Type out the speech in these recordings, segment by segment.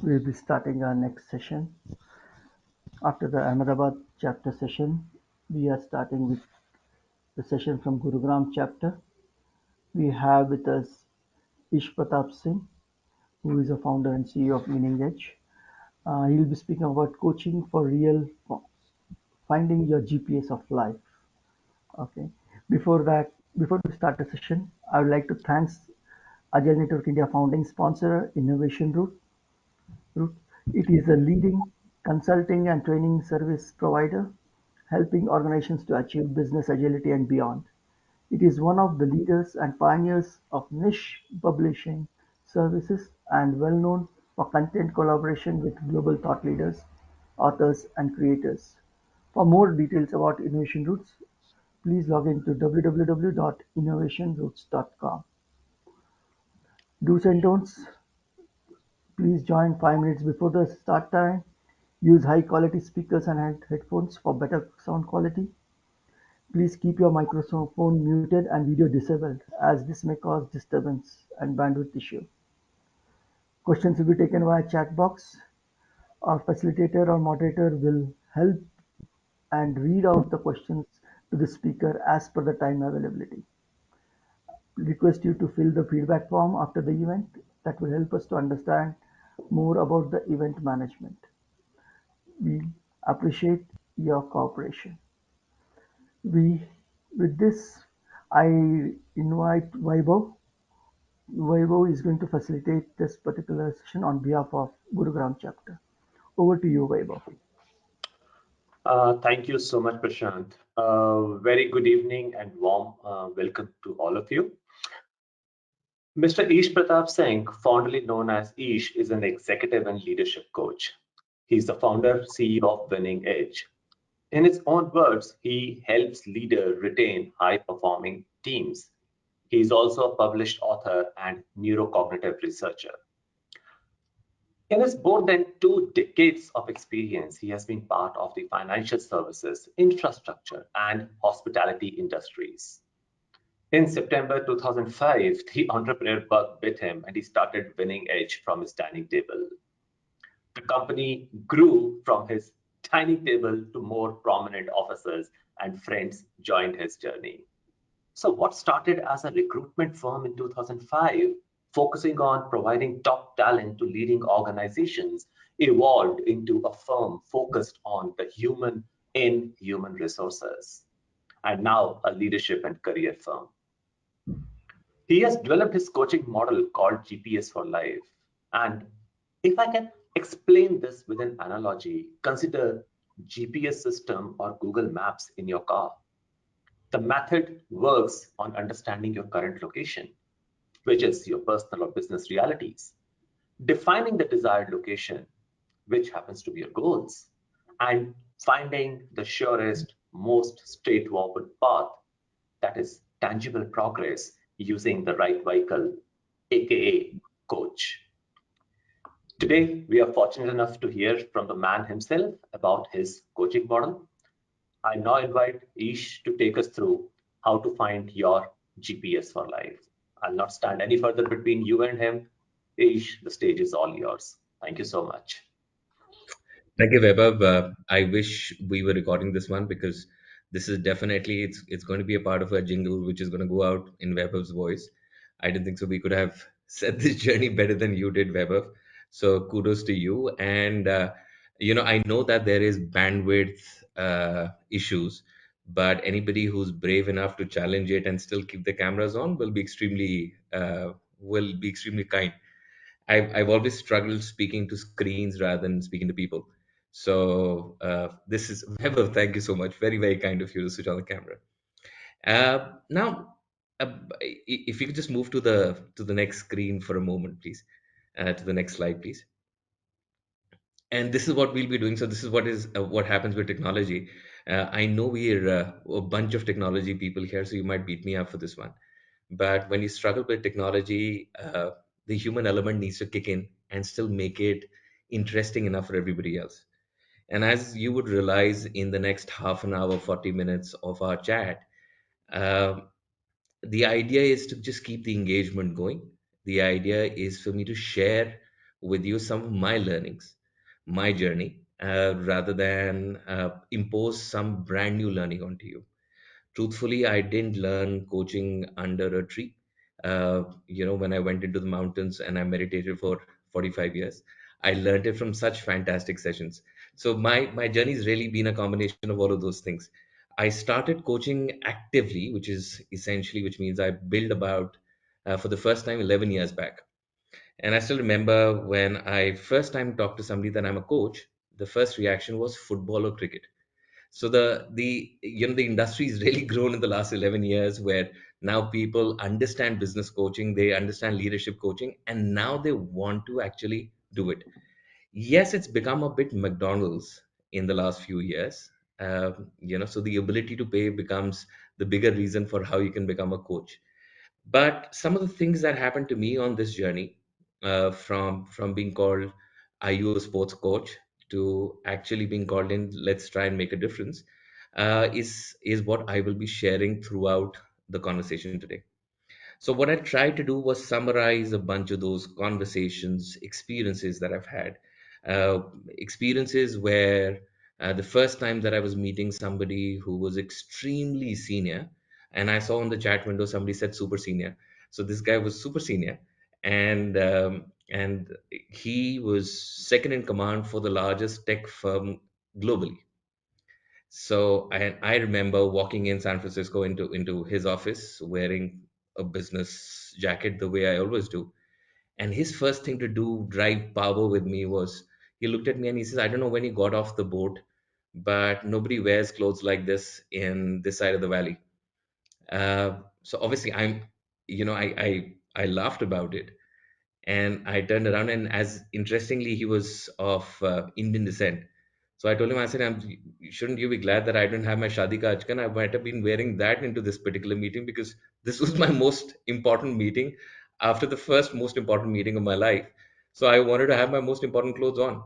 We'll be starting our next session. After the Ahmedabad chapter session, we are starting with the session from Gurugram chapter. We have with us Ish Pratap Singh, who is a founder and CEO of Meaning Edge. He'll be speaking about coaching for real, finding your GPS of life. Okay. Before we start the session, I would like to thank Agile Network India founding sponsor, Innovation Route. It is a leading consulting and training service provider, helping organizations to achieve business agility and beyond. It is one of the leaders and pioneers of niche publishing services and well known for content collaboration with global thought leaders, authors, and creators. For more details about Innovation Roots, please log into www.innovationroots.com. Do's and don'ts. Please join 5 minutes before the start time. Use high quality speakers and headphones for better sound quality. Please keep your microphone muted and video disabled, as this may cause disturbance and bandwidth issue. Questions will be taken via chat box. Our facilitator or moderator will help and read out the questions to the speaker as per the time availability. Request you to fill the feedback form after the event. That will help us to understand more about the event management. We appreciate your cooperation. We With this, I invite Vaibhav. Vaibhav is going to facilitate this particular session on behalf of Gurugram chapter. Over to you, Vaibhav. Thank you so much, Prashant. Very good evening and warm welcome to all of you. Mr. Ish Pratap Singh, fondly known as Ish, is an executive and leadership coach. He's the founder, CEO of Winning Edge. In his own words, he helps leaders retain high-performing teams. He is also a published author and neurocognitive researcher. In his more than 2 decades of experience, he has been part of the financial services, infrastructure, and hospitality industries. In September 2005, the entrepreneur bug bit him and he started Winning Edge from his dining table. The company grew from his dining table to more prominent officers, and friends joined his journey. So, what started as a recruitment firm in 2005, focusing on providing top talent to leading organizations, evolved into a firm focused on the human in human resources, and now a leadership and career firm. He has developed his coaching model called GPS for Life. And if I can explain this with an analogy, consider GPS system or Google Maps in your car. The method works on understanding your current location, which is your personal or business realities, defining the desired location, which happens to be your goals, and finding the surest, most straightforward path, that is tangible progress using the right vehicle, aka coach. Today, we are fortunate enough to hear from the man himself about his coaching model. I now invite Ish to take us through how to find your GPS for life. I'll not stand any further between you and him. Ish, the stage is all yours. Thank you so much. Thank you, Vaibhav. I wish we were recording this one because this is definitely it's going to be a part of a jingle which is going to go out in Vaibhav's voice. I didn't think so. We could have set this journey better than you did, Vaibhav. So kudos to you. And I know that there is bandwidth issues, but anybody who's brave enough to challenge it and still keep the cameras on will be extremely kind. I've always struggled speaking to screens rather than speaking to people. So this is Weber. Thank you so much. Very, very kind of you to switch on the camera. Now, if you could just move to the next screen for a moment, please. To the next slide, please. And this is what we'll be doing. So this is what happens with technology. I know we're a bunch of technology people here, so you might beat me up for this one. But when you struggle with technology, the human element needs to kick in and still make it interesting enough for everybody else. And as you would realize in the next half an hour, 40 minutes of our chat, uh, the idea is to just keep the engagement going. The idea is for me to share with you some of my learnings, my journey, rather than impose some brand new learning onto you. Truthfully, I didn't learn coaching under a tree. When I went into the mountains and I meditated for 45 years, I learned it from such fantastic sessions. So my journey's really been a combination of all of those things. I started coaching actively, which means I built about for the first time 11 years back. And I still remember when I first time talked to somebody that I'm a coach, the first reaction was football or cricket. So the industry has really grown in the last 11 years, where now people understand business coaching, they understand leadership coaching, and now they want to actually do it. Yes, it's become a bit McDonald's in the last few years. So the ability to pay becomes the bigger reason for how you can become a coach. But some of the things that happened to me on this journey, from being called, "Are you a sports coach?" to actually being called in, "Let's try and make a difference," is what I will be sharing throughout the conversation today. So what I tried to do was summarize a bunch of those conversations, experiences that I've had, experiences where the first time that I was meeting somebody who was extremely senior, and I saw on the chat window somebody said super senior. So this guy was super senior, and he was second in command for the largest tech firm globally. So I remember walking in San Francisco into his office wearing a business jacket the way I always do. And his first thing to do, drive power with me, was he looked at me and he says, "I don't know when you got off the boat, but nobody wears clothes like this in this side of the valley." So obviously I laughed about it, and I turned around, and as interestingly, he was of Indian descent. So I told him, I said, shouldn't you be glad that I don't have my Shadi Ka Achkan? I might have been wearing that into this particular meeting, because this was my most important meeting after the first most important meeting of my life. So I wanted to have my most important clothes on.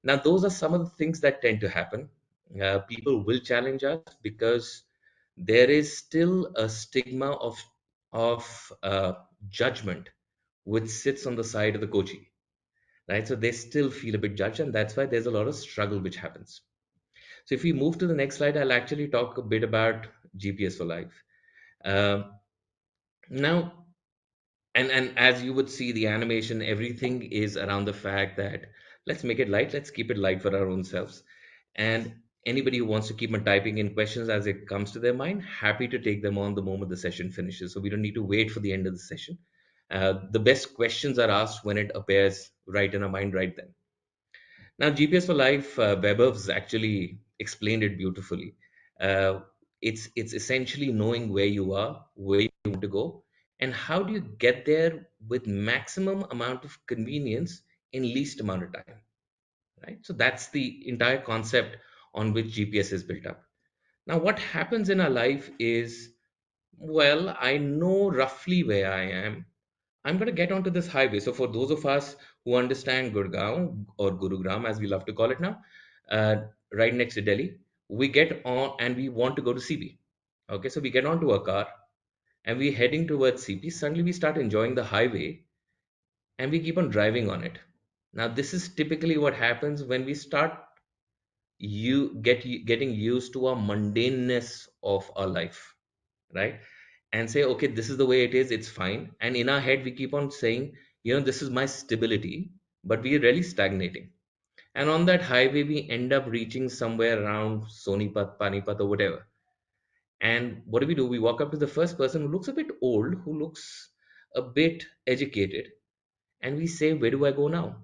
Now, those are some of the things that tend to happen. People will challenge us because there is still a stigma of judgment which sits on the side of the coachee, right? So they still feel a bit judged, and that's why there's a lot of struggle which happens. So if we move to the next slide, I'll actually talk a bit about GPS for life. Um, Now, and as you would see the animation, everything is around the fact that let's make it light, let's keep it light for our own selves. And anybody who wants to keep on typing in questions as it comes to their mind, happy to take them on the moment the session finishes. So we don't need to wait for the end of the session. The best questions are asked when it appears right in our mind right then. Now, GPS for Life, Webber's actually explained it beautifully. Uh, it's essentially knowing where you are, where you want to go, and how do you get there with maximum amount of convenience in least amount of time, right? So that's the entire concept on which GPS is built up. Now, what happens in our life is, well, I know roughly where I am. I'm going to get onto this highway. So, for those of us who understand Gurgaon or Gurugram, as we love to call it now, uh, right next to Delhi, we get on and we want to go to CP. Okay, so we get onto a car and we're heading towards CP. Suddenly, we start enjoying the highway and we keep on driving on it. Now, this is typically what happens when we start getting used to our mundaneness of our life, right? And say, okay, this is the way it is, it's fine. And in our head, we keep on saying, this is my stability, but we are really stagnating. And on that highway, we end up reaching somewhere around Sonipat, Panipat, or whatever. And what do? We walk up to the first person who looks a bit old, who looks a bit educated, and we say, where do I go now?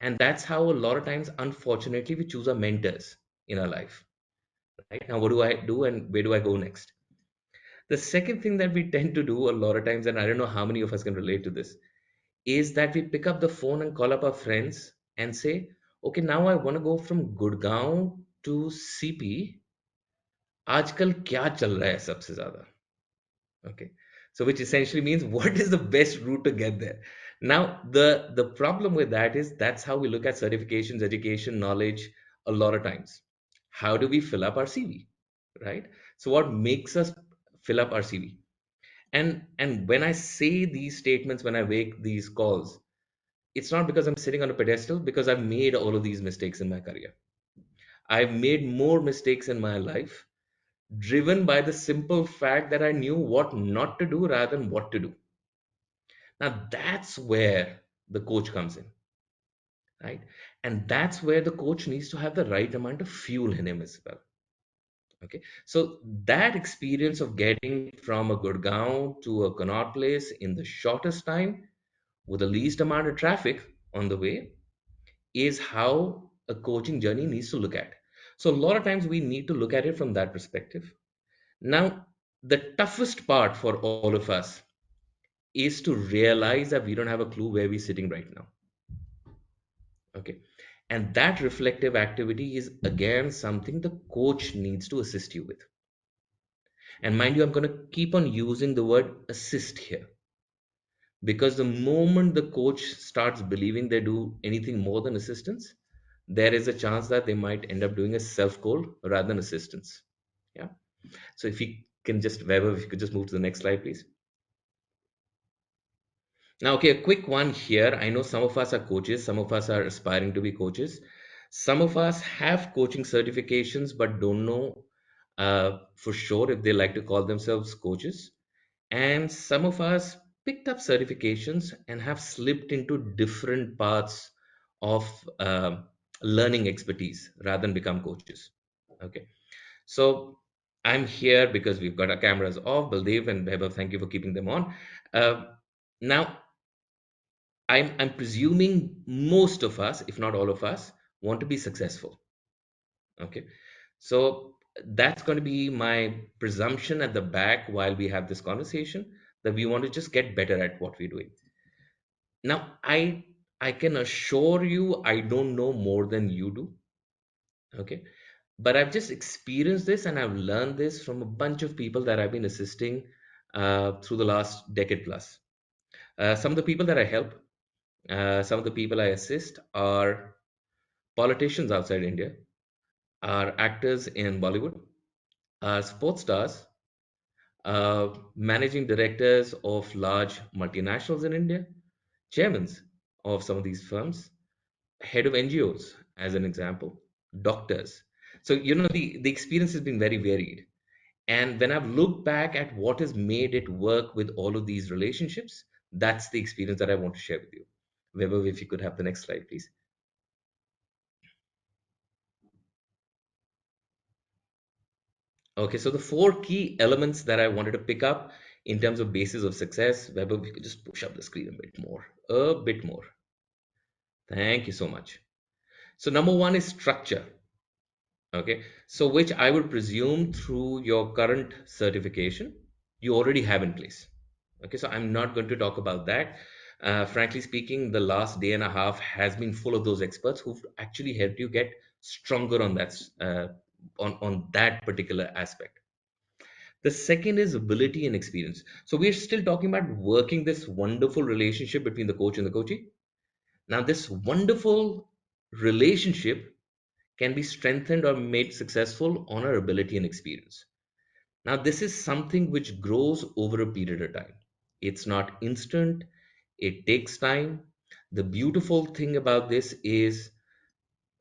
And that's how a lot of times, unfortunately, we choose our mentors in our life. Right now, what do I do, and where do I go next? The second thing that we tend to do a lot of times, and I don't know how many of us can relate to this, is that we pick up the phone and call up our friends and say, okay, now I want to go from Gurgaon to CP. आजकल क्या चल रहा है सबसे ज़्यादा? Okay. So which essentially means, what is the best route to get there? Now, the problem with that is that's how we look at certifications, education, knowledge a lot of times. How do we fill up our CV, right? So what makes us fill up our CV? And when I say these statements, when I make these calls, it's not because I'm sitting on a pedestal, because I've made all of these mistakes in my career. I've made more mistakes in my life driven by the simple fact that I knew what not to do rather than what to do. Now that's where the coach comes in, right? And that's where the coach needs to have the right amount of fuel in him as well. Okay. So that experience of getting from a Gurgaon to a Connaught Place in the shortest time with the least amount of traffic on the way is how a coaching journey needs to look at. So a lot of times we need to look at it from that perspective. Now, the toughest part for all of us is to realize that we don't have a clue where we're sitting right now. Okay. And that reflective activity is again something the coach needs to assist you with. And mind you, I'm going to keep on using the word assist here, because the moment the coach starts believing they do anything more than assistance, there is a chance that they might end up doing a self goal rather than assistance. Yeah. So if you can just, Weber, if you could just move to the next slide, please. Now, okay, a quick one here. I know some of us are coaches, some of us are aspiring to be coaches. Some of us have coaching certifications but don't know for sure if they like to call themselves coaches. And some of us picked up certifications and have slipped into different paths of learning expertise rather than become coaches. Okay. So I'm here because we've got our cameras off. Baldev and Weber, thank you for keeping them on. Uh, Now, I'm presuming most of us, if not all of us, want to be successful. Okay. So that's going to be my presumption at the back while we have this conversation, that we want to just get better at what we're doing. Now, I can assure you I don't know more than you do. Okay. But I've just experienced this and I've learned this from a bunch of people that I've been assisting through the last decade plus. Some of the people that I help, some of the people I assist are politicians outside India, are actors in Bollywood, are sports stars, managing directors of large multinationals in India, chairmen of some of these firms, head of NGOs, as an example, doctors. So, the experience has been very varied. And when I've looked back at what has made it work with all of these relationships, that's the experience that I want to share with you. Weber, if you could have the next slide, please. Okay, so the four key elements that I wanted to pick up in terms of basis of success, Weber, if you could just push up the screen a bit more, a bit more. Thank you so much. So number one is structure. Okay, so which I would presume through your current certification, you already have in place. Okay, so I'm not going to talk about that. Frankly speaking, the last day and a half has been full of those experts who've actually helped you get stronger on on that particular aspect. The second is ability and experience. So we're still talking about working this wonderful relationship between the coach and the coachee. Now, this wonderful relationship can be strengthened or made successful on our ability and experience. Now, this is something which grows over a period of time. It's not instant, it takes time. The beautiful thing about this is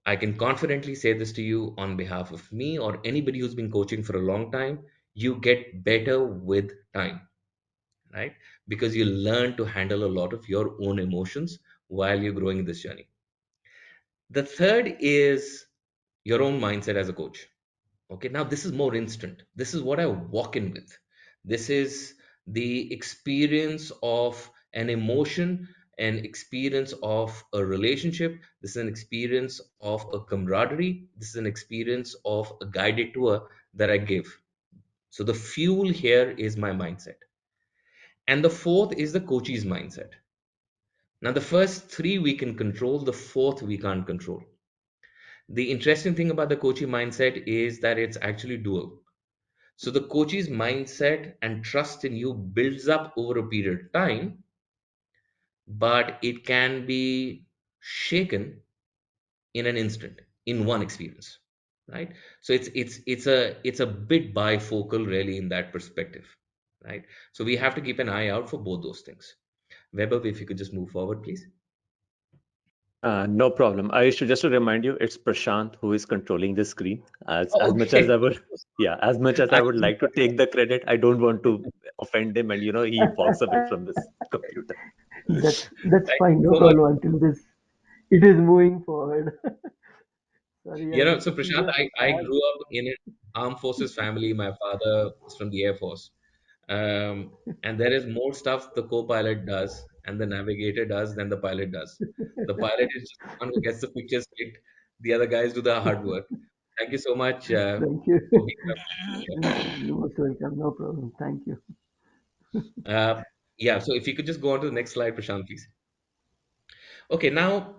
I can confidently say this to you on behalf of me or anybody who's been coaching for a long time. You get better with time, right? Because you learn to handle a lot of your own emotions while you're growing in this journey. The third is your own mindset as a coach. Okay, now this is more instant. This is what I walk in with. This is the experience of an emotion, an experience of a relationship. This is an experience of a camaraderie. This is an experience of a guided tour that I give. So the fuel here is my mindset. And the fourth is the coach's mindset. Now, the first three we can control, the fourth we can't control. The interesting thing about the coaching mindset is that it's actually dual. So the coach's mindset and trust in you builds up over a period of time, but it can be shaken in an instant, in one experience, right? So it's a bit bifocal really in that perspective, right? So we have to keep an eye out for both those things. Weber, if you could just move forward, please. No problem. I should just to remind you, it's Prashant who is controlling the screen. As much as Okay. I would, yeah, as much as I would like to take the credit, I don't want to offend him, and he walks away from this computer. That's Thank fine, you no so much. problem until this it is moving forward. Sorry, I So just we Prashant, just I have grew up in an armed forces family. My father is from the Air Force. And there is more stuff the co-pilot does and the navigator does than the pilot does. The pilot is just the one who gets the pictures clicked. The other guys do the hard work. Thank you so much thank you. for being here. You're most welcome, no problem. Thank you. Yeah, so if you could just go on to the next slide, Prashant, please. Okay, now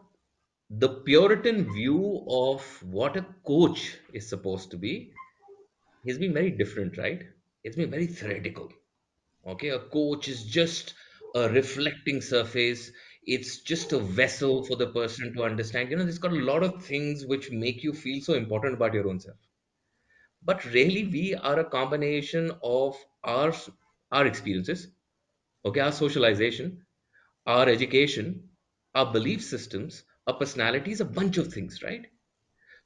the Puritan view of what a coach is supposed to be has been very different, right? It's been very theoretical. Okay, a coach is just a reflecting surface. It's just a vessel for the person to understand. There's got a lot of things which make you feel so important about your own self. But really, we are a combination of our experiences, okay, our socialization, our education, our belief systems, our personalities, a bunch of things, right?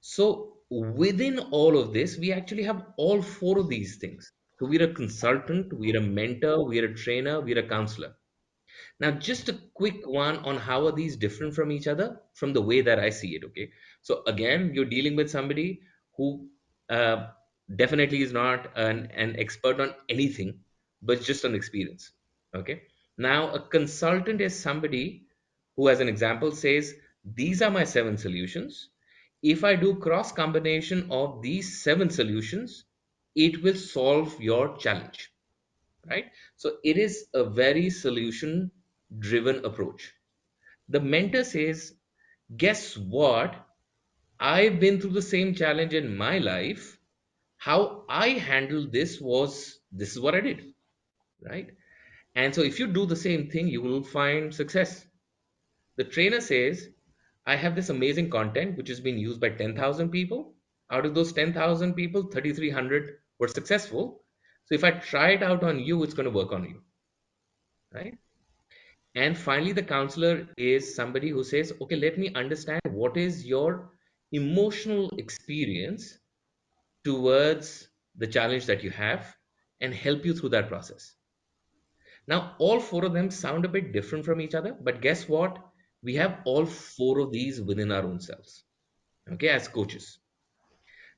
So within all of this, we actually have all four of these things. So we're a consultant, we're a mentor, we're a trainer, we're a counselor. Now, just a quick one on how are these different from each other from the way that I see it. Okay. So again, you're dealing with somebody who definitely is not an expert on anything, but just an experience. Okay. Now, a consultant is somebody who, as an example, says, these are my seven solutions. If I do cross combination of these seven solutions, it will solve your challenge, right? So it is a very solution driven approach. The mentor says, guess what? I've been through the same challenge in my life. How I handled this is what I did, right? And so if you do the same thing, you will find success. The trainer says, I have this amazing content which has been used by 10,000 people. Out of those 10,000 people, 3,300 were successful. So if I try it out on you, it's going to work on you, right? And finally, the counselor is somebody who says, okay, let me understand what is your emotional experience towards the challenge that you have and help you through that process. Now, all four of them sound a bit different from each other, but guess what? We have all four of these within our own selves, okay, as coaches.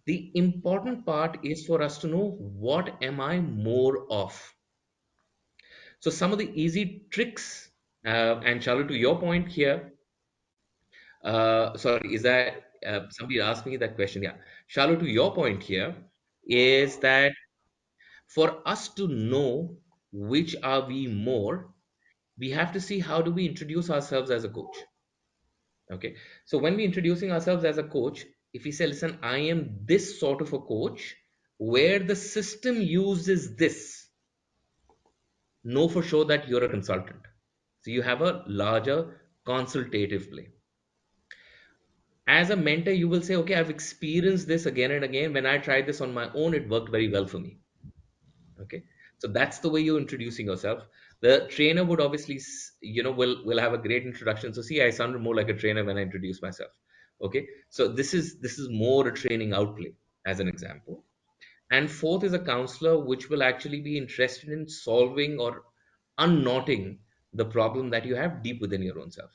The important part is for us to know what am I more of. So, some of the easy tricks, and Charlotte, to your point here, sorry, is that somebody asked me that question? Yeah. Shallow, to your point here, is that for us to know which are we more, we have to see how do we introduce ourselves as a coach. Okay. So when we're introducing ourselves as a coach, if we say, listen, I am this sort of a coach where the system uses this, know for sure that you're a consultant. So you have a larger consultative play. As a mentor, you will say, okay, I've experienced this again and again. When I tried this on my own, it worked very well for me. Okay. So that's the way you're introducing yourself. The trainer would obviously, will have a great introduction. So see, I sounded more like a trainer when I introduced myself. Okay. So this is more a training outplay as an example. And fourth is a counselor, which will actually be interested in solving or unknotting the problem that you have deep within your own self.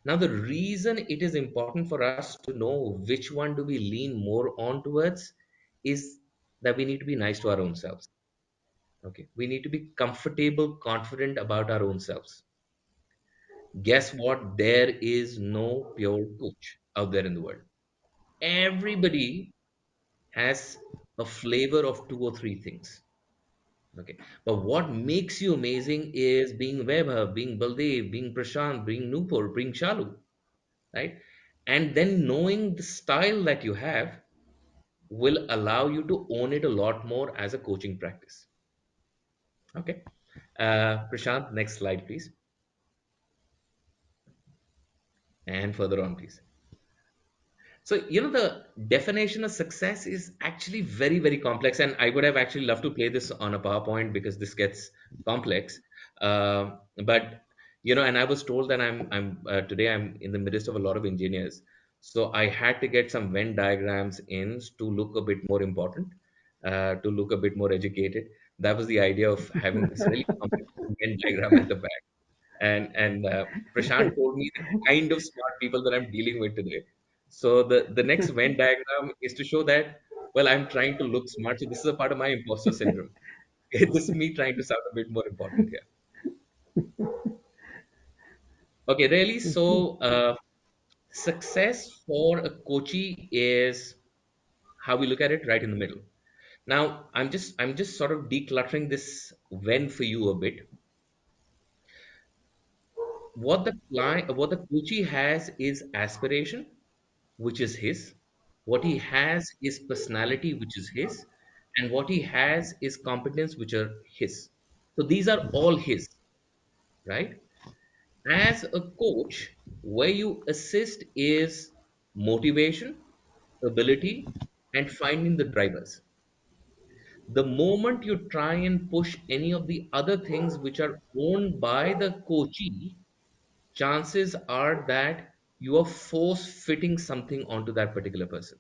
Now, the reason it is important for us to know which one do we lean more on towards is that we need to be nice to our own selves. Okay. We need to be comfortable, confident about our own selves. Guess what? There is no pure coach out there in the world. Everybody has a flavor of two or three things. Okay. But what makes you amazing is being Vaibhav, being Baldev, being Prashant, being Nupur, being Shalu, right? And then knowing the style that you have will allow you to own it a lot more as a coaching practice. Okay. Prashant, next slide, please. And further on, please. So, the definition of success is actually very, very complex. And I would have actually loved to play this on a PowerPoint because this gets complex. But And I was told that I'm today I'm in the midst of a lot of engineers, so I had to get some Venn diagrams in to look a bit more important, to look a bit more educated. That was the idea of having this really complex Venn diagram at the back. And Prashant told me the kind of smart people that I'm dealing with today. So the next Venn diagram is to show that, well, I'm trying to look smart. So this is a part of my imposter syndrome. This is me trying to sound a bit more important here. Okay, really. So success for a coachee is how we look at it right in the middle. Now, I'm just sort of decluttering this when for you a bit. What the coachee has is aspiration, which is his. What he has is personality, which is his, and what he has is competence, which are his. So these are all his, right? As a coach, where you assist is motivation, ability, and finding the drivers. The moment you try and push any of the other things which are owned by the coachee, chances are that you are force fitting something onto that particular person.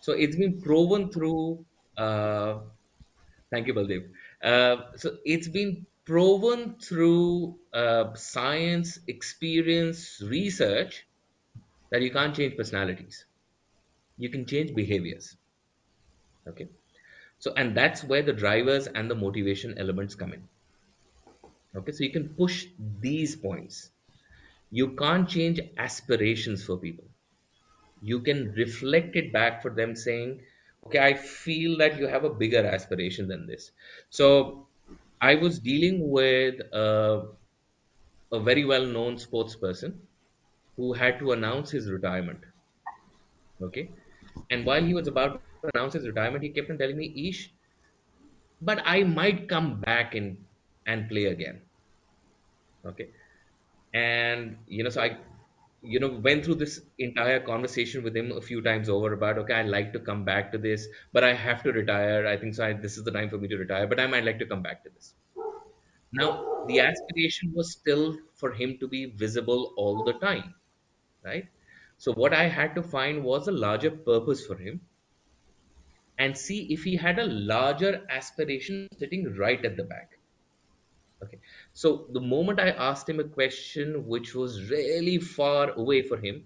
So it's been proven through, uh, thank you, Baldev. So it's been proven through science, experience, research that you can't change personalities. You can change behaviors. Okay. So, and that's where the drivers and the motivation elements come in. Okay. So you can push these points. You can't change aspirations for people. You can reflect it back for them saying, okay, I feel that you have a bigger aspiration than this. So I was dealing with a very well known sports person who had to announce his retirement. Okay. And while he was about to announce his retirement, he kept on telling me, Ish, but I might come back and play again. Okay. And so I went through this entire conversation with him a few times over about, okay, I'd like to come back to this, but I have to retire. I think so. This is the time for me to retire, but I might like to come back to this. Now, the aspiration was still for him to be visible all the time, right? So what I had to find was a larger purpose for him and see if he had a larger aspiration sitting right at the back. Okay. So the moment I asked him a question which was really far away for him,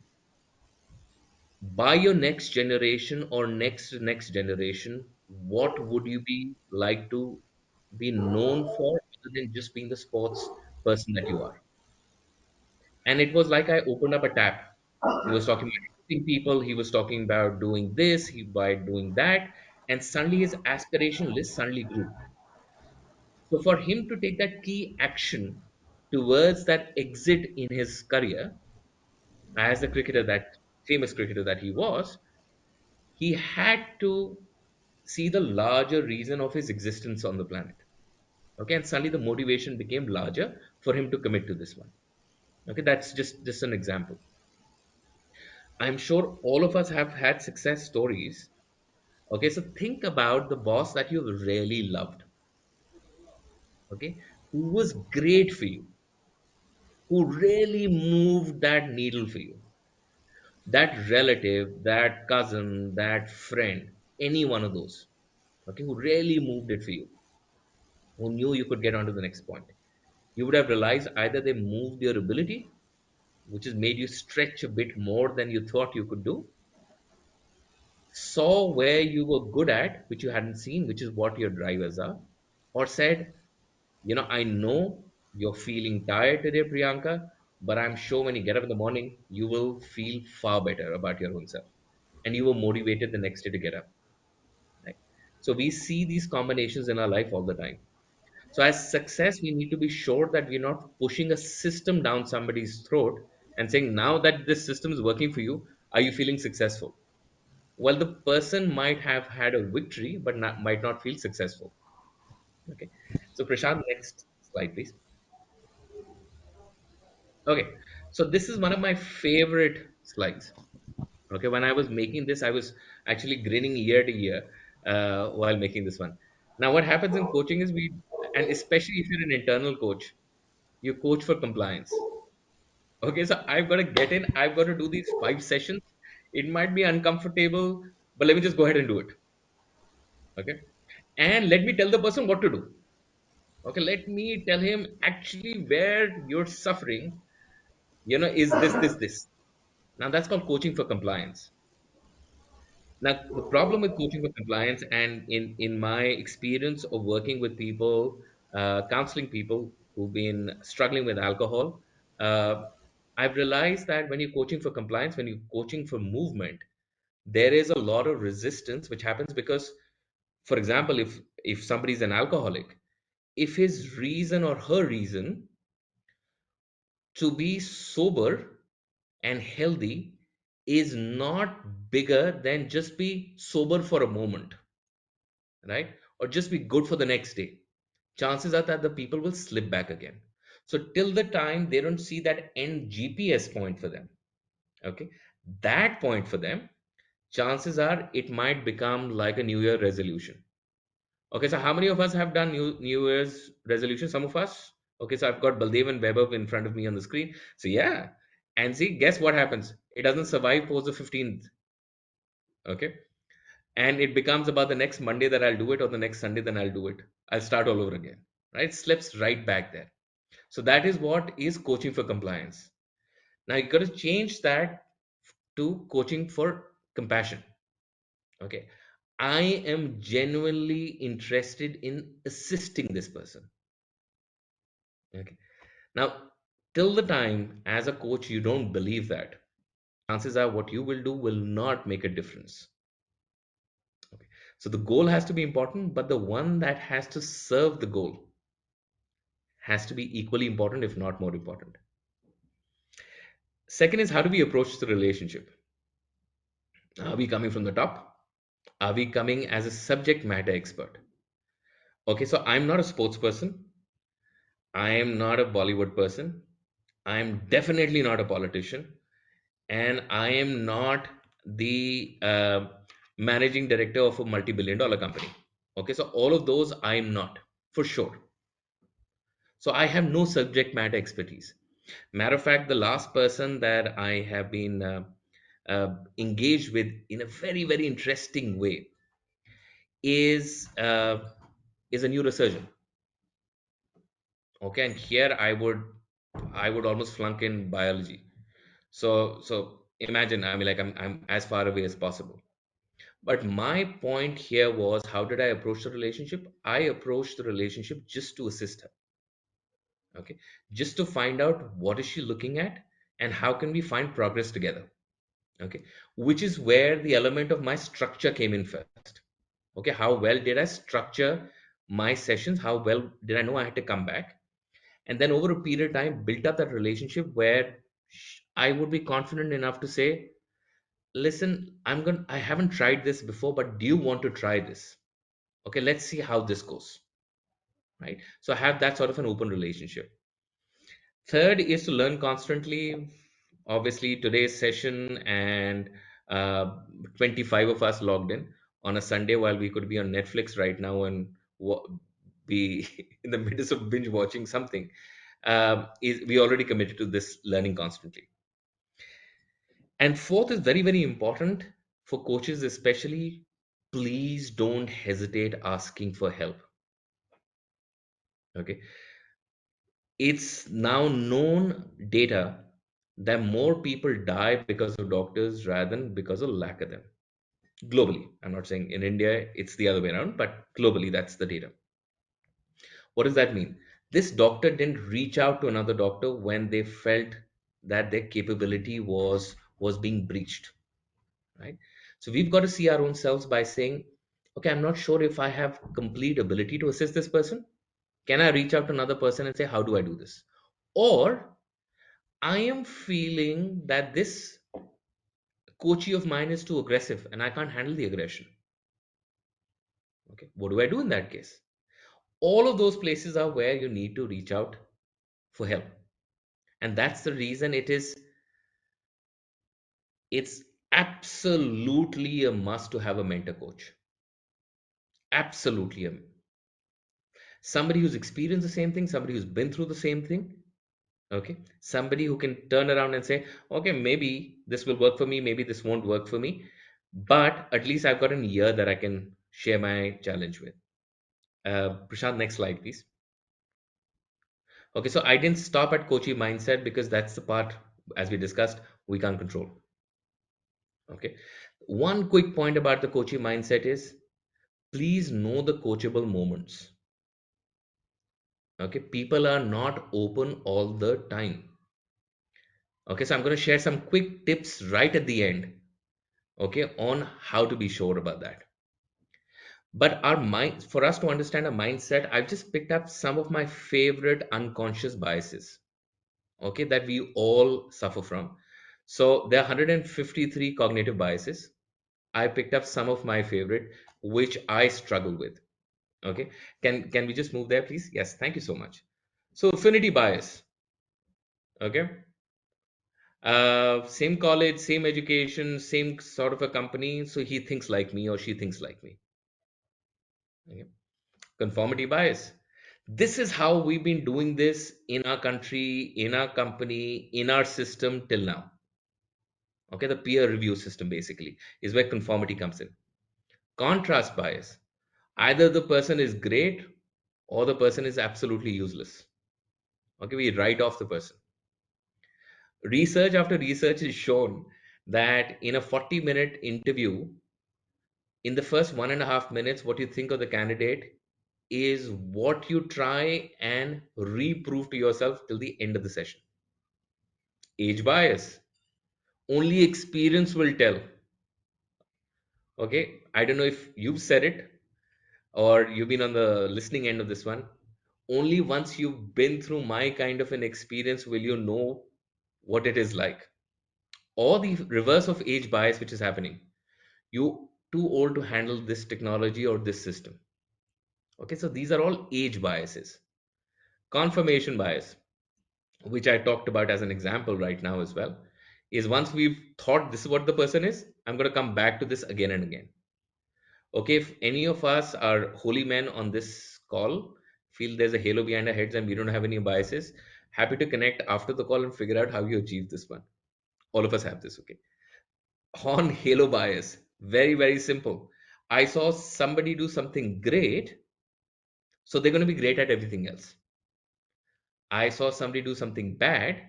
by your next generation or next generation, what would you be like to be known for other than just being the sports person that you are? And it was like I opened up a tap. He was talking about helping people, he was talking about doing this, he by doing that, and suddenly his aspiration list suddenly grew. So for him to take that key action towards that exit in his career as the cricketer, that famous cricketer that he was, he had to see the larger reason of his existence on the planet. Okay, and suddenly the motivation became larger for him to commit to this one. Okay, that's just an example. I'm sure all of us have had success stories. Okay, so think about the boss that you really loved. Okay, who was great for you, who really moved that needle for you. That relative, that cousin, that friend, any one of those, okay, who really moved it for you, who knew you could get on to the next point. You would have realized either they moved your ability, which has made you stretch a bit more than you thought you could do, saw where you were good at, which you hadn't seen, which is what your drivers are, or said, I know you're feeling tired today, Priyanka, but I'm sure when you get up in the morning, you will feel far better about your own self. And you were motivated the next day to get up. Right? So we see these combinations in our life all the time. So as success, we need to be sure that we're not pushing a system down somebody's throat and saying, now that this system is working for you, are you feeling successful? Well, the person might have had a victory, but might not feel successful. Okay. So Prashant, next slide, please. Okay. So this is one of my favorite slides. Okay. When I was making this, I was actually grinning year to year while making this one. Now, what happens in coaching is and especially if you're an internal coach, you coach for compliance. Okay, so I've got to get in, I've got to do these 5 sessions. It might be uncomfortable, but let me just go ahead and do it. Okay. And let me tell the person what to do. Okay, let me tell him actually where you're suffering, is this. Now that's called coaching for compliance. Now, the problem with coaching for compliance, and in my experience of working with people, counseling people who've been struggling with alcohol, uh, I've realized that when you're coaching for compliance, when you're coaching for movement, there is a lot of resistance which happens because, for example, if somebody's an alcoholic, if his reason or her reason to be sober and healthy is not bigger than just be sober for a moment, right? Or just be good for the next day, chances are that the people will slip back again. So till the time they don't see that end GPS point for them, okay, that point for them, chances are it might become like a New Year resolution. Okay, so how many of us have done New Year's resolution? Some of us. Okay, so I've got Baldev and Vaibhav in front of me on the screen. So yeah, and see, guess what happens? It doesn't survive post the 15th. Okay, and it becomes about the next Monday that I'll do it, or the next Sunday, then I'll do it. I'll start all over again. Right? Slips right back there. So that is what is coaching for compliance. Now you got to change that to coaching for compassion. Okay. I am genuinely interested in assisting this person. Okay. Now, till the time as a coach you don't believe that, chances are what you will do will not make a difference. Okay. So the goal has to be important, but the one that has to serve the goal has to be equally important, if not more important. Second is, how do we approach the relationship? Are we coming from the top? Are we coming as a subject matter expert? Okay, so I'm not a sports person. I am not a Bollywood person. I am definitely not a politician. And I am not the managing director of a multi-billion dollar company. Okay, so all of those I'm not, for sure. So I have no subject matter expertise. Matter of fact, the last person that I have been engaged with in a very, very interesting way is uh, is a neurosurgeon. Okay, and here I would almost flunk in biology. So imagine, I mean, like I'm as far away as possible. But my point here was, how did I approach the relationship? I approached the relationship just to assist her. Okay, just to find out what is she looking at and how can we find progress together. Okay, which is where the element of my structure came in first. Okay, how well did I structure my sessions? How well did I know I had to come back? And then over a period of time, built up that relationship where I would be confident enough to say, listen, I haven't tried this before, but do you want to try this? Okay, let's see how this goes. Right. So have that sort of an open relationship. Third is to learn constantly. Obviously, today's session and uh, 25 of us logged in on a Sunday, while we could be on Netflix right now and be in the midst of binge watching something. Is we already committed to this learning constantly. And fourth is very, very important for coaches, especially. Please don't hesitate asking for help. Okay. It's now known data that more people die because of doctors rather than because of lack of them. Globally. I'm not saying in India it's the other way around, but globally that's the data. What does that mean? This doctor didn't reach out to another doctor when they felt that their capability was being breached, right? So we've got to see our own selves by saying, okay, I'm not sure if I have complete ability to assist this person. Can I reach out to another person and say, how do I do this? Or I am feeling that this coachee of mine is too aggressive and I can't handle the aggression. Okay, what do I do in that case? All of those places are where you need to reach out for help. And that's the reason it's absolutely a must to have a mentor coach. Absolutely. Somebody who's experienced the same thing, somebody who's been through the same thing. Okay, somebody who can turn around and say, okay, maybe this will work for me, maybe this won't work for me, but at least I've got an ear that I can share my challenge with. Prashant, next slide, please. Okay, so I didn't stop at coaching mindset because that's the part, as we discussed, we can't control. Okay, one quick point about the coaching mindset is please know the coachable moments. Okay, people are not open all the time. Okay, so I'm going to share some quick tips right at the end, okay, on how to be sure about that. But our mind, for us to understand a mindset, I've just picked up some of my favorite unconscious biases, okay, that we all suffer from. So there are 153 cognitive biases. I picked up some of my favorite, which I struggle with. Okay, can we just move there, please? Yes, thank you so much. So affinity bias. Okay, same college, same education, same sort of a company. So he thinks like me or she thinks like me. Okay. Conformity bias. This is how we've been doing this in our country, in our company, in our system till now. Okay, the peer review system basically is where conformity comes in. Contrast bias. Either the person is great or the person is absolutely useless. Okay, we write off the person. Research after research has shown that in a 40-minute interview, in the first 1.5 minutes, what you think of the candidate is what you try and reprove to yourself till the end of the session. Age bias. Only experience will tell. Okay, I don't know if you've said it or you've been on the listening end of this one. Only once you've been through my kind of an experience will you know what it is like. Or the reverse of age bias, which is happening. You too old to handle this technology or this system. Okay, so these are all age biases. Confirmation bias, which I talked about as an example right now as well, is once we've thought this is what the person is, I'm going to come back to this again and again. Okay, if any of us are holy men on this call, feel there's a halo behind our heads and we don't have any biases, happy to connect after the call and figure out how you achieve this one. All of us have this, okay? On halo bias, very, very simple. I saw somebody do something great, so they're going to be great at everything else. I saw somebody do something bad,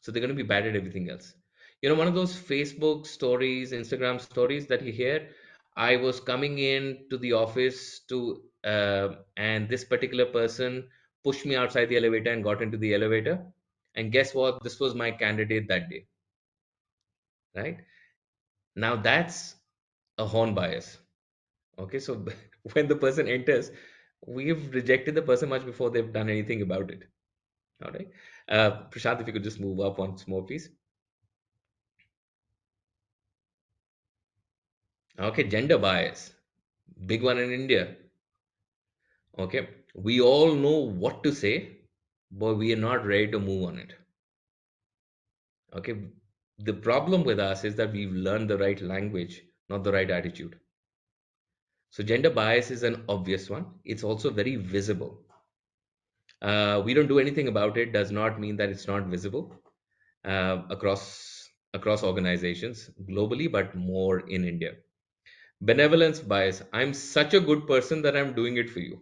so they're going to be bad at everything else. You know, one of those Facebook stories, Instagram stories that you hear. I was coming in to the office and this particular person pushed me outside the elevator and got into the elevator. And guess what? This was my candidate that day, right? Now that's a horn bias. Okay, so when the person enters, we've rejected the person much before they've done anything about it. All right. Prashant, if you could just move up once more, please. Okay, gender bias, big one in India. Okay, we all know what to say, but we are not ready to move on it. Okay, the problem with us is that we've learned the right language, not the right attitude. So, gender bias is an obvious one. It's also very visible. We don't do anything about it, does not mean that it's not visible across organizations globally, but more in India. Benevolence bias. I'm such a good person that I'm doing it for you.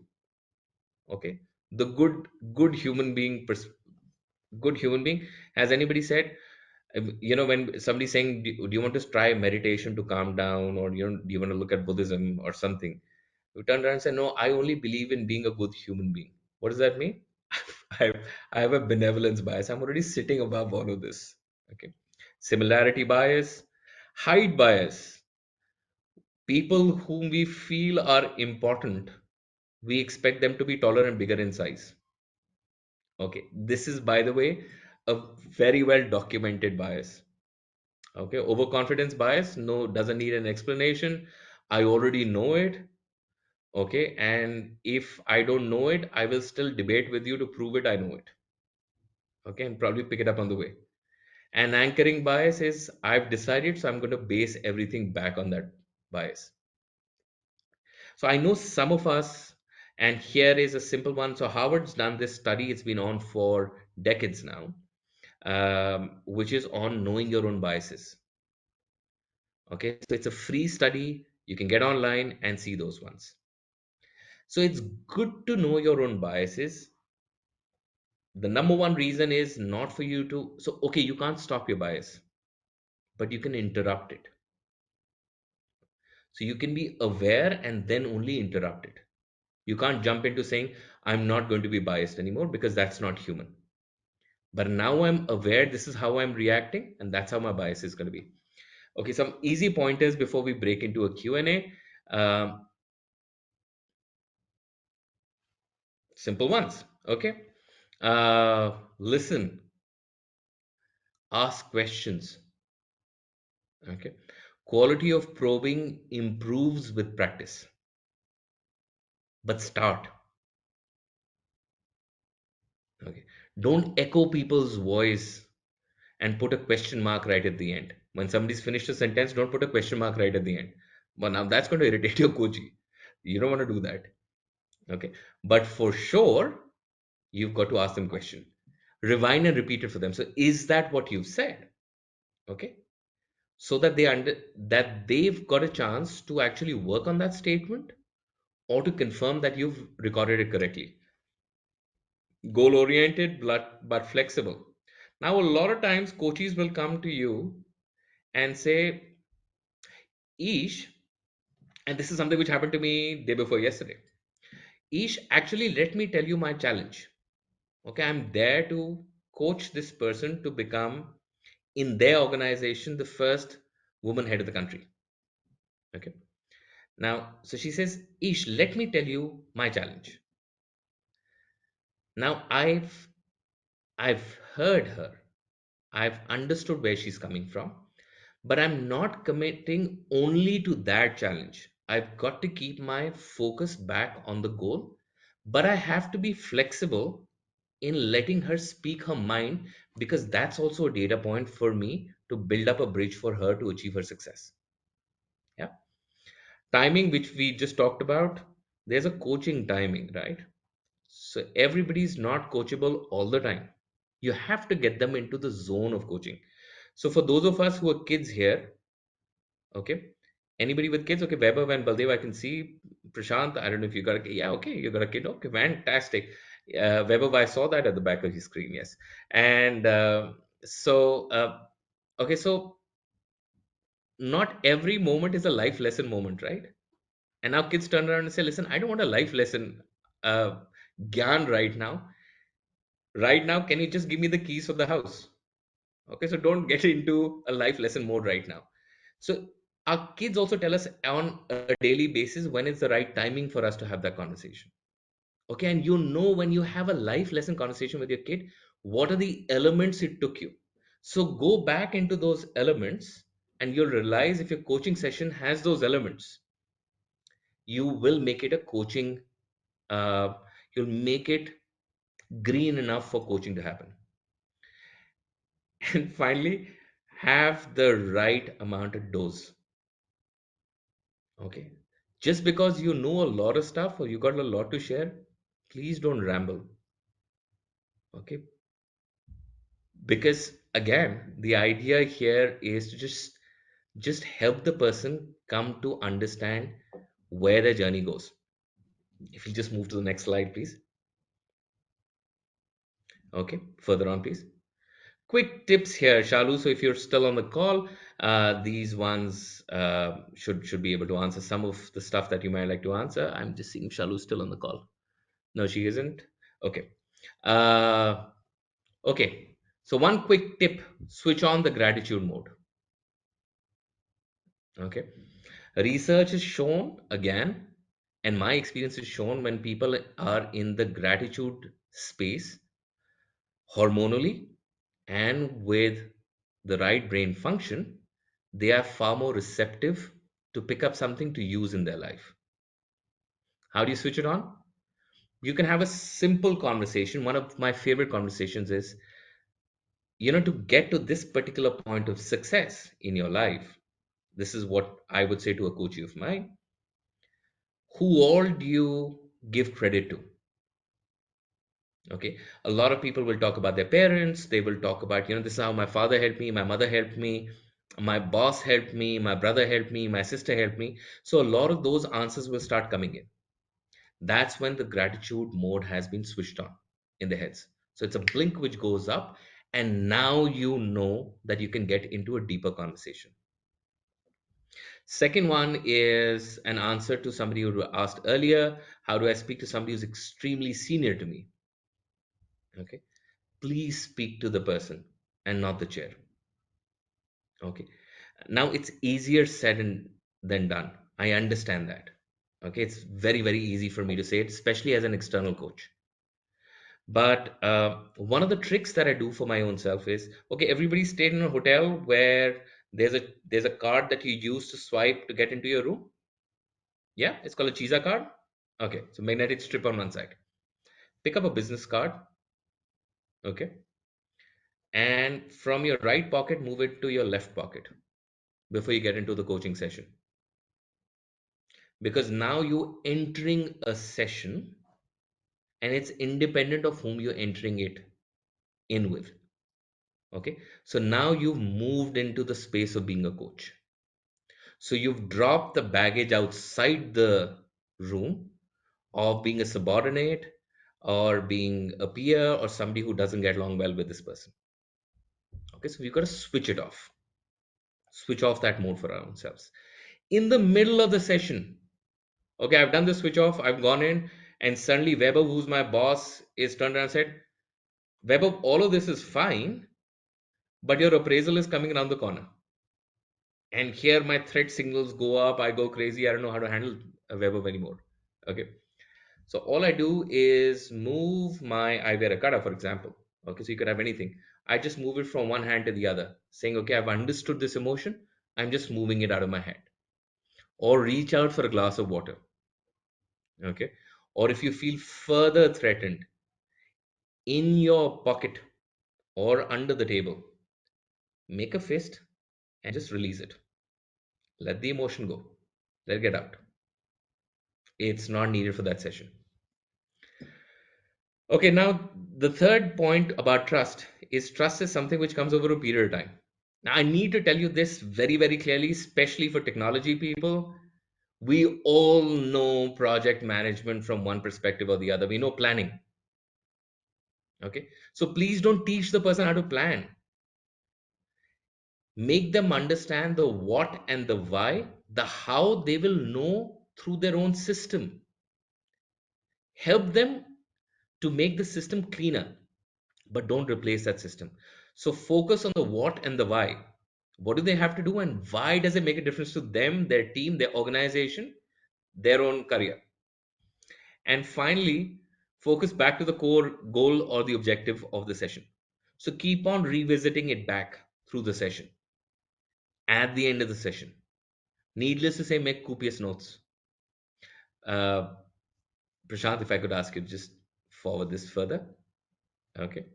Okay. The good human being good human being. Has anybody said, when somebody's saying, do you want to try meditation to calm down, or do you want to look at Buddhism or something? You turn around and say, no, I only believe in being a good human being. What does that mean? I, I have a benevolence bias. I'm already sitting above all of this. Okay. Similarity bias, height bias. People whom we feel are important, we expect them to be taller and bigger in size. Okay, this is, by the way, a very well documented bias. Okay, overconfidence bias, no, doesn't need an explanation. I already know it. Okay, and if I don't know it, I will still debate with you to prove it I know it. Okay, and probably pick it up on the way. And anchoring bias is I've decided, so I'm going to base everything back on that bias. So I know some of us, and here is a simple one. So Harvard's done this study, it's been on for decades now. which is on knowing your own biases. Okay, so it's a free study. You can get online and see those ones. So it's good to know your own biases. The number one reason is not for you to, so okay, you can't stop your bias, but you can interrupt it. So you can be aware and then only interrupt it. You can't jump into saying, I'm not going to be biased anymore, because that's not human. But now I'm aware this is how I'm reacting, and that's how my bias is going to be. Okay, some easy pointers before we break into a Q&A. Simple ones. Okay. Listen, ask questions. Okay. Quality of probing improves with practice, but start. Okay. Don't echo people's voice and put a question mark right at the end. When somebody's finished a sentence, don't put a question mark right at the end. Well, now that's going to irritate your coachee. You don't want to do that. Okay. But for sure, you've got to ask them question. Rewind and repeat it for them. So is that what you've said? Okay. So that that they've got a chance to actually work on that statement or to confirm that you've recorded it correctly. Goal oriented but flexible. Now a lot of times coaches will come to you and say, Ish, and this is something which happened to me day before yesterday. Ish, actually, let me tell you my challenge. Okay, I'm there to coach this person to become, in their organization, the first woman head of the country. Okay. Now, so she says, Ish, let me tell you my challenge. Now, I've heard her. I've understood where she's coming from, but I'm not committing only to that challenge. I've got to keep my focus back on the goal, but I have to be flexible in letting her speak her mind, because that's also a data point for me to build up a bridge for her to achieve her success. Yeah. Timing, which we just talked about, there's a coaching timing, right? So everybody's not coachable all the time. You have to get them into the zone of coaching. So for those of us who are kids here, okay, anybody with kids, okay, Vaibhav and Baldev, I can see. Prashant, I don't know if you got a kid. Yeah, okay, you got a kid. Okay, fantastic. Vaibhav, I saw that at the back of your screen, yes. And okay, so not every moment is a life lesson moment, right? And now kids turn around and say, listen, I don't want a life lesson gyan right now. Right now, can you just give me the keys of the house? Okay, so don't get into a life lesson mode right now. So our kids also tell us on a daily basis when it's the right timing for us to have that conversation. Okay, and you know when you have a life lesson conversation with your kid, what are the elements it took you? So go back into those elements and you'll realize if your coaching session has those elements, you will make it a coaching, uh, you'll make it green enough for coaching to happen. And finally, have the right amount of dose. Okay. Just because you know a lot of stuff or you got a lot to share, please don't ramble. Okay. Because again, the idea here is to just help the person come to understand where their journey goes. If you just move to the next slide, please. Okay. Further on, please. Quick tips here, Shalu. So if you're still on the call, these ones should be able to answer some of the stuff that you might like to answer. I'm just seeing Shalu still on the call. No, she isn't. Okay. Uh, okay. So one quick tip: switch on the gratitude mode. Okay. Research has shown again, and my experience has shown when people are in the gratitude space hormonally and with the right brain function, they are far more receptive to pick up something to use in their life. How do you switch it on? You can have a simple conversation. One of my favorite conversations is, to get to this particular point of success in your life, this is what I would say to a coach of mine. Who all do you give credit to? Okay, a lot of people will talk about their parents. They will talk about, this is how my father helped me, my mother helped me, my boss helped me, my brother helped me, my sister helped me. So a lot of those answers will start coming in. That's when the gratitude mode has been switched on in the heads. So it's a blink which goes up, and now you know that you can get into a deeper conversation. Second one is an answer to somebody who asked earlier, how do I speak to somebody who's extremely senior to me? Okay. Please speak to the person and not the chair. Okay. Now it's easier said than done. I understand that. Okay. It's very, very easy for me to say it, especially as an external coach. But one of the tricks that I do for my own self is, okay, everybody stayed in a hotel where there's a card that you use to swipe to get into your room. Yeah, it's called a Chisa card. Okay, so magnetic strip on one side. Pick up a business card. Okay, and from your right pocket, move it to your left pocket before you get into the coaching session. Because now you're entering a session and it's independent of whom you're entering it in with. Okay, so now you've moved into the space of being a coach. So you've dropped the baggage outside the room of being a subordinate or being a peer or somebody who doesn't get along well with this person. Okay, so we've got to switch off that mode for our own selves. In the middle of the session, okay, I've done the switch off, I've gone in, and suddenly Weber, who's my boss, is turned around and said, Weber, all of this is fine, but your appraisal is coming around the corner. And here my threat signals go up, I go crazy, I don't know how to handle a Weber anymore. Okay. So all I do is move I wear a kata, for example. Okay, so you could have anything. I just move it from one hand to the other, saying, okay, I've understood this emotion. I'm just moving it out of my hand. Or reach out for a glass of water. Okay. Or if you feel further threatened, in your pocket or under the table, make a fist and just release it. Let the emotion go. Let it get out. It's not needed for that session. Okay, now the third point about trust is something which comes over a period of time. Now, I need to tell you this very, very clearly, especially for technology people. We all know project management from one perspective or the other. We know planning. Okay, so please don't teach the person how to plan. Make them understand the what and the why, the how they will know through their own system. Help them to make the system cleaner, but don't replace that system. So focus on the what and the why. What do they have to do, and why does it make a difference to them, their team, their organization, their own career? And finally, focus back to the core goal or the objective of the session. So keep on revisiting it back through the session. At the end of the session, needless to say, make copious notes. Uh, Prashant, if I could ask you to just forward this further. Okay.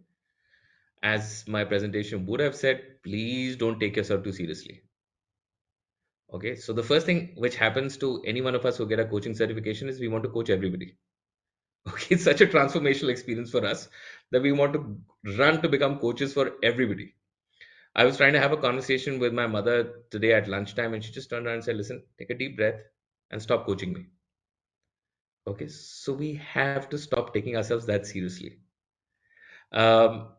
As my presentation would have said, please don't take yourself too seriously. Okay, so the first thing which happens to any one of us who get a coaching certification is we want to coach everybody. Okay, it's such a transformational experience for us that we want to run to become coaches for everybody. I was trying to have a conversation with my mother today at lunchtime, and she just turned around and said, listen, take a deep breath and stop coaching me. Okay, so we have to stop taking ourselves that seriously. Um,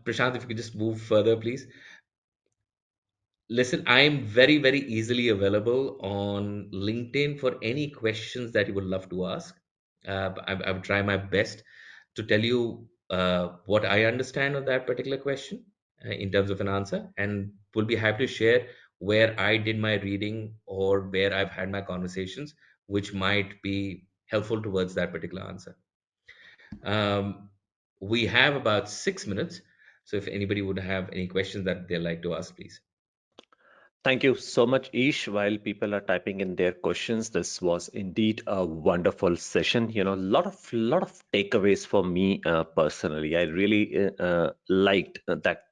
Prashant, if you could just move further, please. Listen, I am very, very easily available on LinkedIn for any questions that you would love to ask. I would try my best to tell you what I understand of that particular question in terms of an answer, and will be happy to share where I did my reading or where I've had my conversations, which might be helpful towards that particular answer. Um, we have about 6 minutes, so if anybody would have any questions that they'd like to ask, please. Thank you so much, Ish. While people are typing in their questions, this was indeed a wonderful session. Lot of takeaways for me personally. I really liked that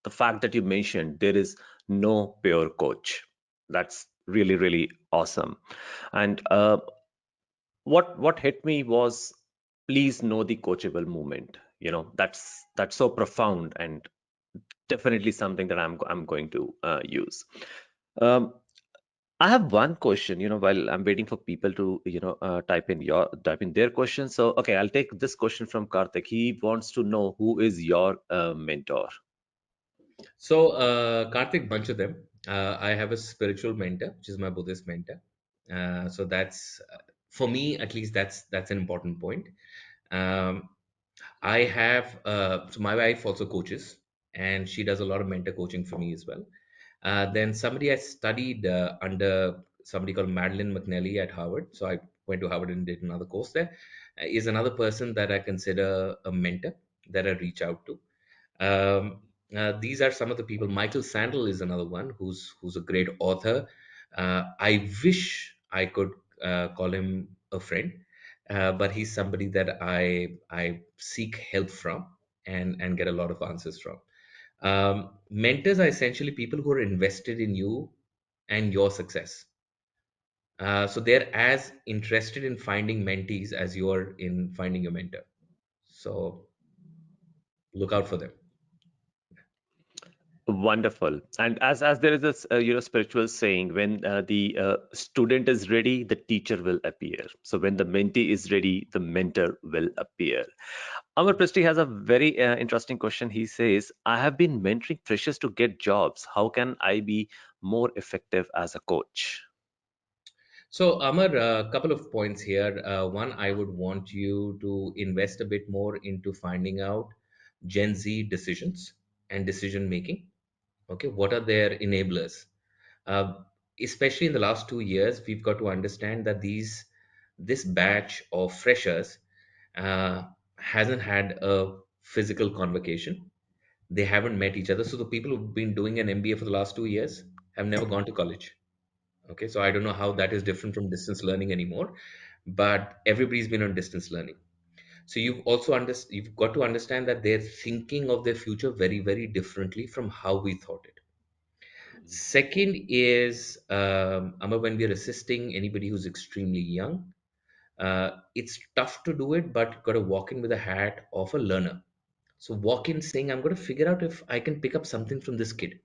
the fact that you mentioned there is no pure coach. That's really really awesome. And what hit me was please know the coachable movement. That's so profound and definitely something that I'm going to use. Um, I have one question, while I'm waiting for people to, type in their question. So, okay, I'll take this question from Karthik. He wants to know who is your mentor. So, Karthik, bunch of them. I have a spiritual mentor, which is my Buddhist mentor. So that's for me, at least, that's an important point. Um, I have so my wife also coaches, and she does a lot of mentor coaching for me as well. Then somebody I studied under somebody called Madeline McNally at Harvard. So I went to Harvard and did another course there. Is another person that I consider a mentor that I reach out to. Um, these are some of the people. Michael Sandel is another one who's a great author. I wish I could call him a friend, but he's somebody that I seek help from and get a lot of answers from. Mentors are essentially people who are invested in you and your success. So they're as interested in finding mentees as you are in finding your mentor. So look out for them. Wonderful. And as there is this spiritual saying, when the student is ready, the teacher will appear. So when the mentee is ready, the mentor will appear. Amar Presti has a very interesting question. He says, I have been mentoring freshers to get jobs. How can I be more effective as a coach? So, Amar, a couple of points here. One, I would want you to invest a bit more into finding out Gen Z decisions and decision making. Okay, what are their enablers? Uh, Especially in the last 2 years, we've got to understand that this batch of freshers uh, hasn't had a physical convocation. They haven't met each other. So the people who've been doing an MBA for the last 2 years have never gone to college. Okay, so I don't know how that is different from distance learning anymore, but everybody's been on distance learning. So you've got to understand that they're thinking of their future very, very differently from how we thought it. Second is, Amar, when we're assisting anybody who's extremely young, it's tough to do it, but got to walk in with a hat of a learner. So walk in saying, I'm going to figure out if I can pick up something from this kid.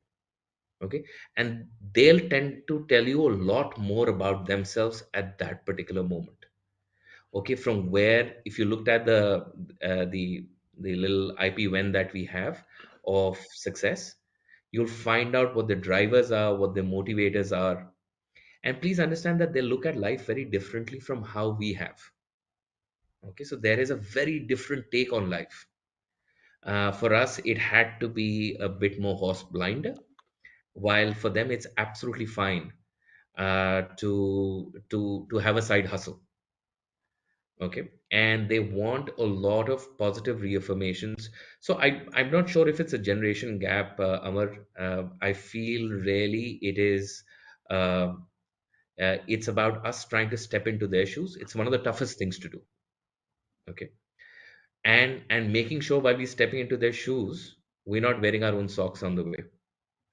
Okay, and they'll tend to tell you a lot more about themselves at that particular moment. Okay, from where, if you looked at uh, the the little IP that we have of success, you'll find out what the drivers are, what the motivators are, and please understand that they look at life very differently from how we have. Okay, so there is a very different take on life. For us, it had to be a bit more horse blind, while for them it's absolutely fine to have a side hustle. Okay, and they want a lot of positive reaffirmations. So I'm not sure if it's a generation gap, Amar. I feel really uh, it's about us trying to step into their shoes. It's one of the toughest things to do. Okay, and making sure while we're stepping into their shoes, we're not wearing our own socks on the way.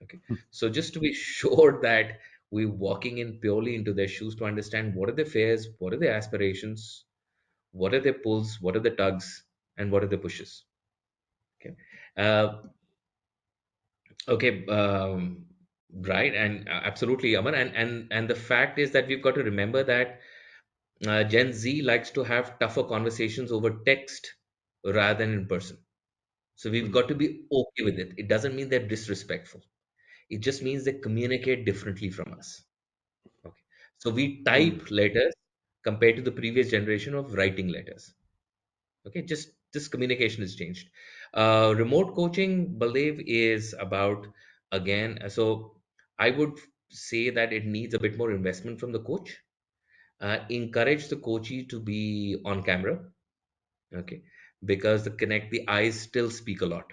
Okay. So just to be sure that we're walking in purely into their shoes to understand what are their fears, what are their aspirations, what are their pulls, what are the tugs, and what are the pushes. Okay. Uh, okay. Right. And absolutely, Aman. And the fact is that we've got to remember that Gen Z likes to have tougher conversations over text rather than in person. So we've got to be okay with it. It doesn't mean they're disrespectful. It just means they communicate differently from us. Okay. So we Mm. type letters compared to the previous generation of writing letters. Okay, just communication has changed. Remote coaching, believe, is about again. So I would say that it needs a bit more investment from the coach. Encourage the coachee to be on camera. Okay, because the eyes still speak a lot.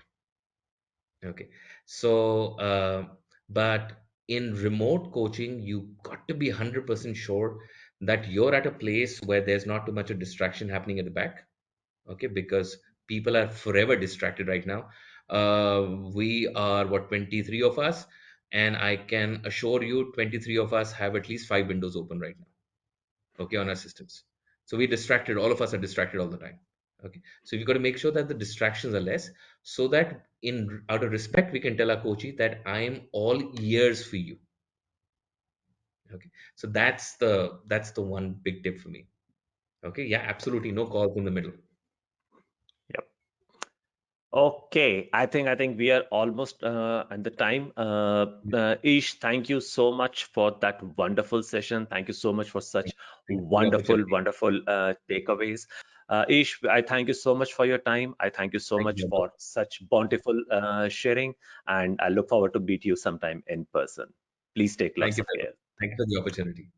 Okay. So, but in remote coaching, you got to be 100% sure that you're at a place where there's not too much of distraction happening at the back. Okay. Because people are forever distracted right now. We are, what, 23 of us, and I can assure you 23 of us have at least 5 windows open right now. Okay. On our systems. So we're distracted. All of us are distracted all the time. Okay, so we've got to make sure that the distractions are less, so that in out of respect we can tell our coachee that I am all ears for you. Okay, so that's the one big tip for me. Okay, yeah, absolutely, no calls in the middle. Yep. Okay, I think we are almost at the time. Ish, thank you so much for that wonderful session. Thank you so much for such Thank you for the opportunity. wonderful takeaways. Ish, I thank you so much for your time. I thank you so Thank much you very much. for such bountiful sharing, and I look forward to meet you sometime in person. Please take Thank lots you of very much. care. Thank you for the opportunity.